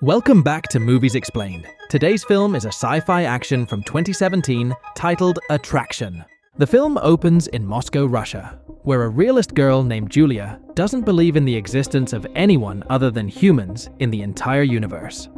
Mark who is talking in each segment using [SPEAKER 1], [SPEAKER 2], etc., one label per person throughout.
[SPEAKER 1] Welcome back to Movies Explained. Today's film is a sci-fi action from 2017 titled Attraction. The film opens in Moscow, Russia, where a realist girl named Julia doesn't believe in the existence of anyone other than humans in the entire universe.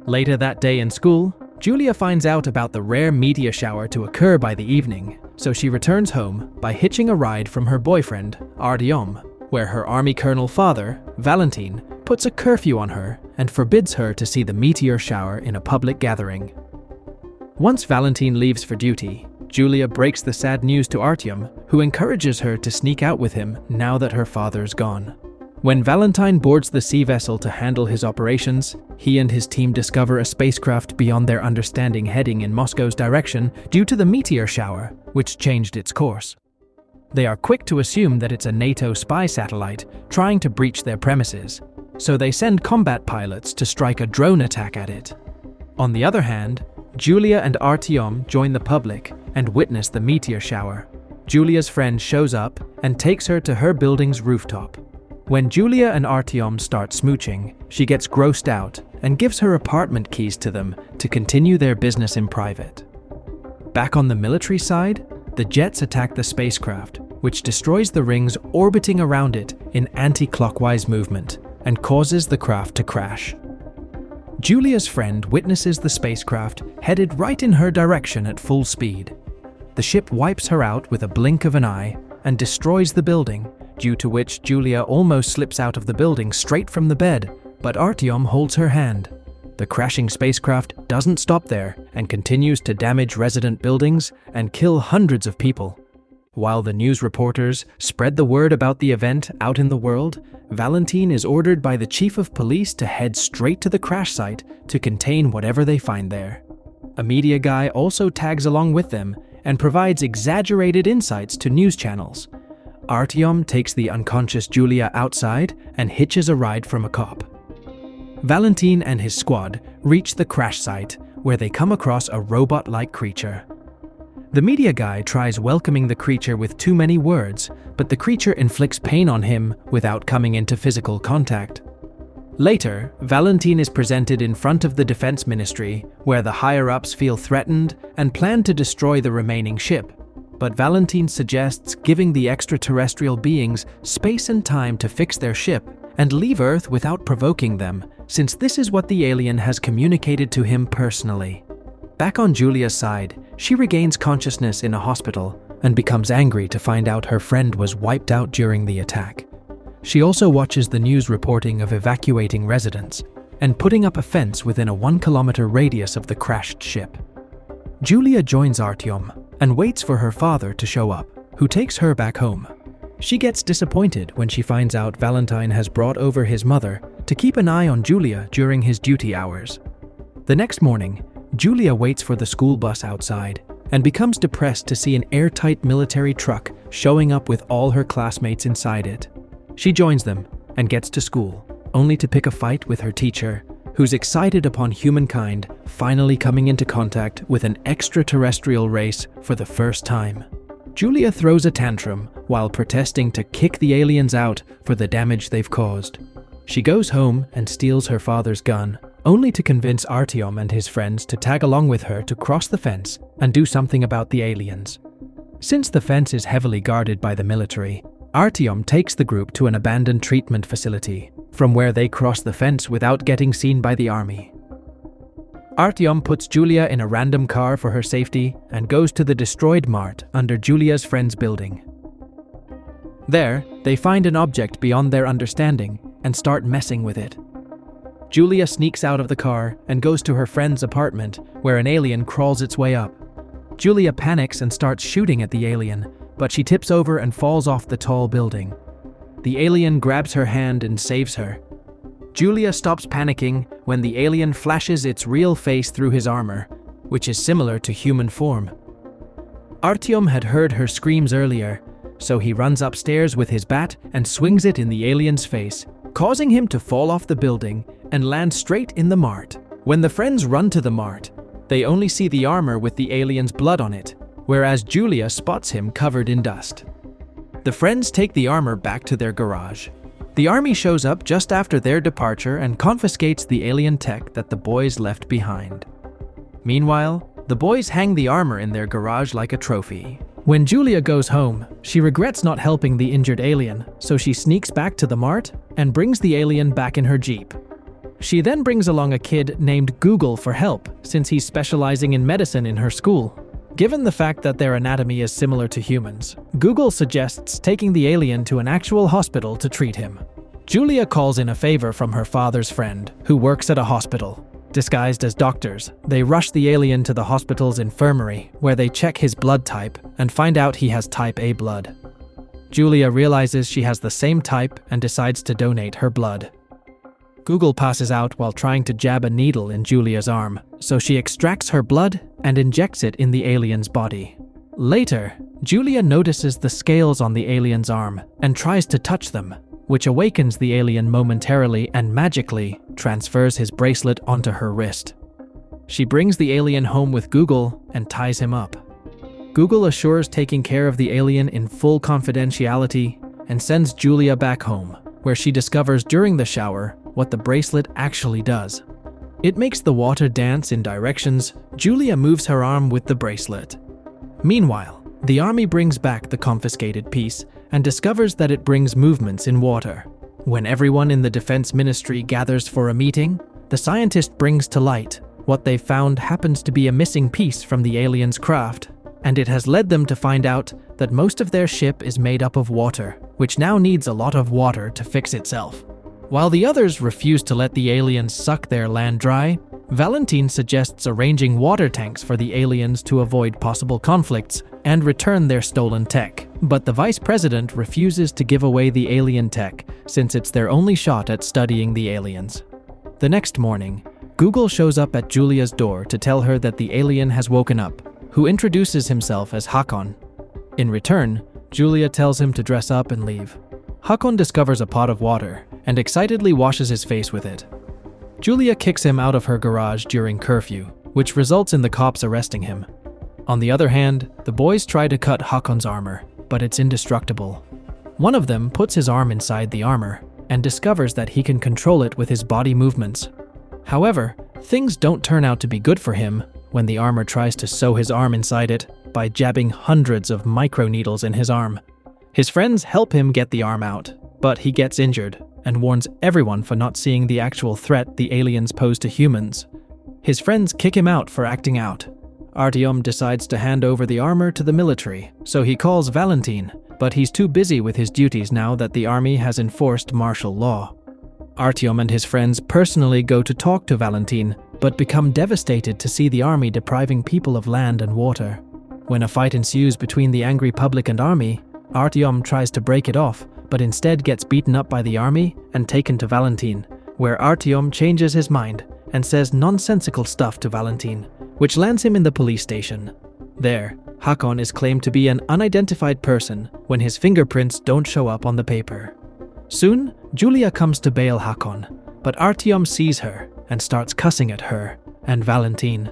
[SPEAKER 1] Later that day in school, Julia finds out about the rare meteor shower to occur by the evening, so she returns home by hitching a ride from her boyfriend, Artyom, where her army colonel father, Valentin, puts a curfew on her and forbids her to see the meteor shower in a public gathering. Once Valentin leaves for duty, Julia breaks the sad news to Artyom, who encourages her to sneak out with him now that her father's gone. When Valentin boards the sea vessel to handle his operations, he and his team discover a spacecraft beyond their understanding heading in Moscow's direction due to the meteor shower, which changed its course. They are quick to assume that it's a NATO spy satellite trying to breach their premises, so they send combat pilots to strike a drone attack at it. On the other hand, Julia and Artyom join the public and witness the meteor shower. Julia's friend shows up and takes her to her building's rooftop. When Julia and Artyom start smooching, she gets grossed out and gives her apartment keys to them to continue their business in private. Back on the military side, the jets attack the spacecraft, which destroys the rings orbiting around it in anti-clockwise movement and causes the craft to crash. Julia's friend witnesses the spacecraft headed right in her direction at full speed. The ship wipes her out with a blink of an eye and destroys the building, due to which Julia almost slips out of the building straight from the bed, but Artyom holds her hand. The crashing spacecraft doesn't stop there and continues to damage resident buildings and kill hundreds of people. While the news reporters spread the word about the event out in the world, Valentin is ordered by the chief of police to head straight to the crash site to contain whatever they find there. A media guy also tags along with them and provides exaggerated insights to news channels. Artyom takes the unconscious Julia outside and hitches a ride from a cop. Valentin and his squad reach the crash site, where they come across a robot-like creature. The media guy tries welcoming the creature with too many words, but the creature inflicts pain on him without coming into physical contact. Later, Valentin is presented in front of the defense ministry, where the higher-ups feel threatened and plan to destroy the remaining ship. But Valentin suggests giving the extraterrestrial beings space and time to fix their ship and leave Earth without provoking them, since this is what the alien has communicated to him personally. Back on Julia's side, she regains consciousness in a hospital and becomes angry to find out her friend was wiped out during the attack. She also watches the news reporting of evacuating residents and putting up a fence within a 1-kilometer radius of the crashed ship. Julia joins Artyom and waits for her father to show up, who takes her back home. She gets disappointed when she finds out Valentin has brought over his mother to keep an eye on Julia during his duty hours. The next morning, Julia waits for the school bus outside and becomes depressed to see an airtight military truck showing up with all her classmates inside it. She joins them and gets to school, only to pick a fight with her teacher, who's excited upon humankind finally coming into contact with an extraterrestrial race for the first time. Julia throws a tantrum while protesting to kick the aliens out for the damage they've caused. She goes home and steals her father's gun, only to convince Artyom and his friends to tag along with her to cross the fence and do something about the aliens. Since the fence is heavily guarded by the military, Artyom takes the group to an abandoned treatment facility, from where they cross the fence without getting seen by the army. Artyom puts Julia in a random car for her safety and goes to the destroyed mart under Julia's friend's building. There, they find an object beyond their understanding and start messing with it. Julia sneaks out of the car and goes to her friend's apartment, where an alien crawls its way up. Julia panics and starts shooting at the alien, but she tips over and falls off the tall building. The alien grabs her hand and saves her. Julia stops panicking when the alien flashes its real face through his armor, which is similar to human form. Artyom had heard her screams earlier, so he runs upstairs with his bat and swings it in the alien's face, causing him to fall off the building and land straight in the mart. When the friends run to the mart, they only see the armor with the alien's blood on it, whereas Julia spots him covered in dust. The friends take the armor back to their garage. The army shows up just after their departure and confiscates the alien tech that the boys left behind. Meanwhile, the boys hang the armor in their garage like a trophy. When Julia goes home, she regrets not helping the injured alien, so she sneaks back to the mart and brings the alien back in her Jeep. She then brings along a kid named Google for help, since he's specializing in medicine in her school. Given the fact that their anatomy is similar to humans, Google suggests taking the alien to an actual hospital to treat him. Julia calls in a favor from her father's friend, who works at a hospital. Disguised as doctors, they rush the alien to the hospital's infirmary, where they check his blood type and find out he has type A blood. Julia realizes she has the same type and decides to donate her blood. Google passes out while trying to jab a needle in Julia's arm, so she extracts her blood and injects it in the alien's body. Later, Julia notices the scales on the alien's arm and tries to touch them, which awakens the alien momentarily and magically transfers his bracelet onto her wrist. She brings the alien home with Google and ties him up. Google assures taking care of the alien in full confidentiality and sends Julia back home, where she discovers during the shower what the bracelet actually does. It makes the water dance in directions. Julia moves her arm with the bracelet. Meanwhile, the army brings back the confiscated piece and discovers that it brings movements in water. When everyone in the defense ministry gathers for a meeting, the scientist brings to light what they found happens to be a missing piece from the alien's craft, and it has led them to find out that most of their ship is made up of water, which now needs a lot of water to fix itself. While the others refuse to let the aliens suck their land dry, Valentine suggests arranging water tanks for the aliens to avoid possible conflicts and return their stolen tech. But the vice president refuses to give away the alien tech since it's their only shot at studying the aliens. The next morning, Google shows up at Julia's door to tell her that the alien has woken up, who introduces himself as Hakon. In return, Julia tells him to dress up and leave. Hakon discovers a pot of water and excitedly washes his face with it. Julia kicks him out of her garage during curfew, which results in the cops arresting him. On the other hand, the boys try to cut Hakon's armor, but it's indestructible. One of them puts his arm inside the armor and discovers that he can control it with his body movements. However, things don't turn out to be good for him when the armor tries to sew his arm inside it by jabbing hundreds of microneedles in his arm. His friends help him get the arm out, but he gets injured and warns everyone for not seeing the actual threat the aliens pose to humans. His friends kick him out for acting out. Artyom decides to hand over the armor to the military, so he calls Valentine, but he's too busy with his duties now that the army has enforced martial law. Artyom and his friends personally go to talk to Valentine, but become devastated to see the army depriving people of land and water. When a fight ensues between the angry public and army, Artyom tries to break it off, but instead gets beaten up by the army and taken to Valentine, where Artyom changes his mind and says nonsensical stuff to Valentine, which lands him in the police station. There, Hakon is claimed to be an unidentified person when his fingerprints don't show up on the paper. Soon, Julia comes to bail Hakon, but Artyom sees her and starts cussing at her and Valentine.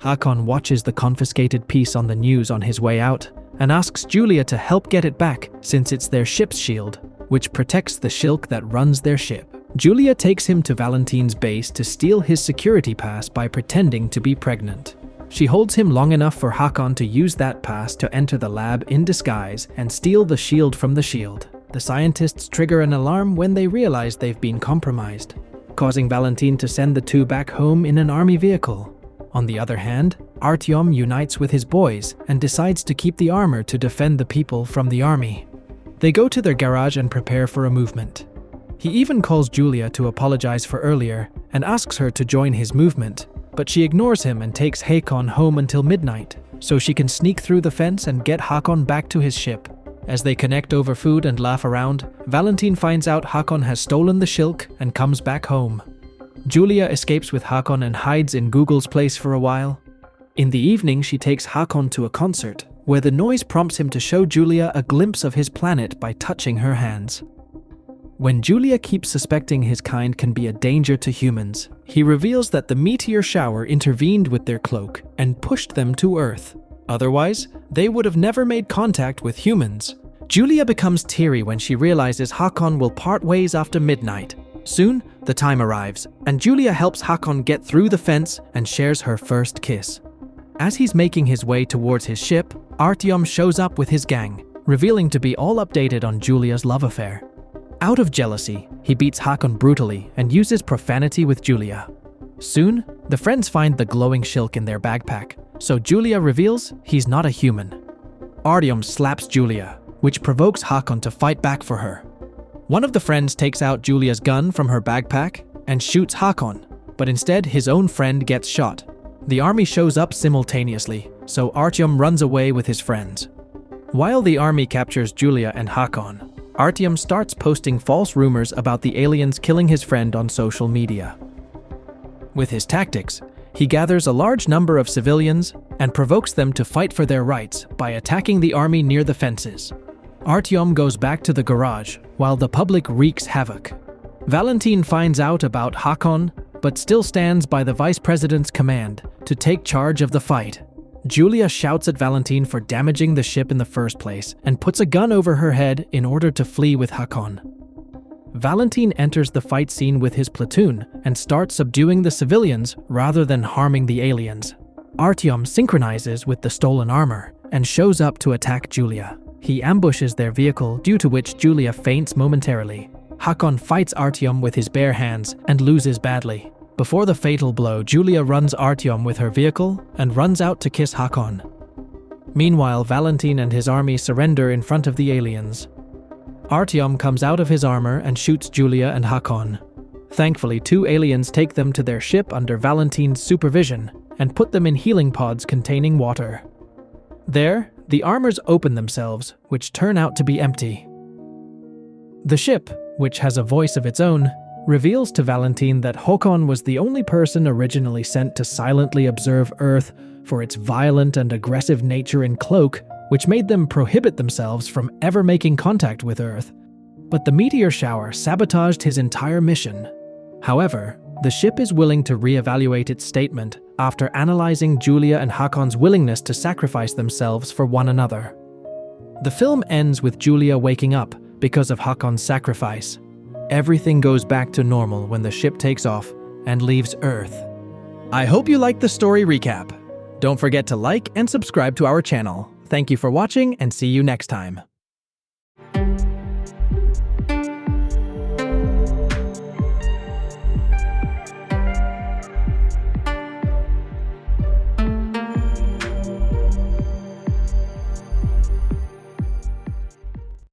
[SPEAKER 1] Hakon watches the confiscated piece on the news on his way out and asks Julia to help get it back since it's their ship's shield, which protects the shilk that runs their ship. Julia takes him to Valentine's base to steal his security pass by pretending to be pregnant. She holds him long enough for Hakon to use that pass to enter the lab in disguise and steal the shield from the shield. The scientists trigger an alarm when they realize they've been compromised, causing Valentine to send the two back home in an army vehicle. On the other hand, Artyom unites with his boys and decides to keep the armor to defend the people from the army. They go to their garage and prepare for a movement. He even calls Julia to apologize for earlier and asks her to join his movement, but she ignores him and takes Hakon home until midnight, so she can sneak through the fence and get Hakon back to his ship. As they connect over food and laugh around, Valentine finds out Hakon has stolen the shilk and comes back home. Julia escapes with Hakon and hides in Google's place for a while. In the evening, she takes Hakon to a concert, where the noise prompts him to show Julia a glimpse of his planet by touching her hands. When Julia keeps suspecting his kind can be a danger to humans, he reveals that the meteor shower intervened with their cloak and pushed them to Earth. Otherwise, they would have never made contact with humans. Julia becomes teary when she realizes Haakon will part ways after midnight. Soon, the time arrives, and Julia helps Haakon get through the fence and shares her first kiss. As he's making his way towards his ship, Artyom shows up with his gang, revealing to be all updated on Julia's love affair. Out of jealousy, he beats Haakon brutally and uses profanity with Julia. Soon, the friends find the glowing shilk in their backpack, so Julia reveals he's not a human. Artyom slaps Julia, which provokes Haakon to fight back for her. One of the friends takes out Julia's gun from her backpack and shoots Haakon, but instead his own friend gets shot. The army shows up simultaneously, so Artyom runs away with his friends. While the army captures Julia and Haakon, Artyom starts posting false rumors about the aliens killing his friend on social media. With his tactics, he gathers a large number of civilians and provokes them to fight for their rights by attacking the army near the fences. Artyom goes back to the garage while the public wreaks havoc. Valentin finds out about Haakon, but still stands by the vice president's command to take charge of the fight. Julia shouts at Valentin for damaging the ship in the first place and puts a gun over her head in order to flee with Haakon. Valentin enters the fight scene with his platoon and starts subduing the civilians rather than harming the aliens. Artyom synchronizes with the stolen armor and shows up to attack Julia. He ambushes their vehicle, due to which Julia faints momentarily. Haakon fights Artyom with his bare hands and loses badly. Before the fatal blow, Julia runs Artyom with her vehicle and runs out to kiss Haakon. Meanwhile, Valentin and his army surrender in front of the aliens. Artyom comes out of his armor and shoots Julia and Haakon. Thankfully, 2 aliens take them to their ship under Valentin's supervision and put them in healing pods containing water. There, the armors open themselves, which turn out to be empty. The ship, which has a voice of its own, reveals to Valentin that Haakon was the only person originally sent to silently observe Earth for its violent and aggressive nature in Cloak, which made them prohibit themselves from ever making contact with Earth. But the meteor shower sabotaged his entire mission. However, the ship is willing to reevaluate its statement after analyzing Julia and Haakon's willingness to sacrifice themselves for one another. The film ends with Julia waking up because of Haakon's sacrifice. Everything goes back to normal when the ship takes off and leaves Earth. I hope you liked the story recap. Don't forget to like and subscribe to our channel. Thank you for watching and see you next time.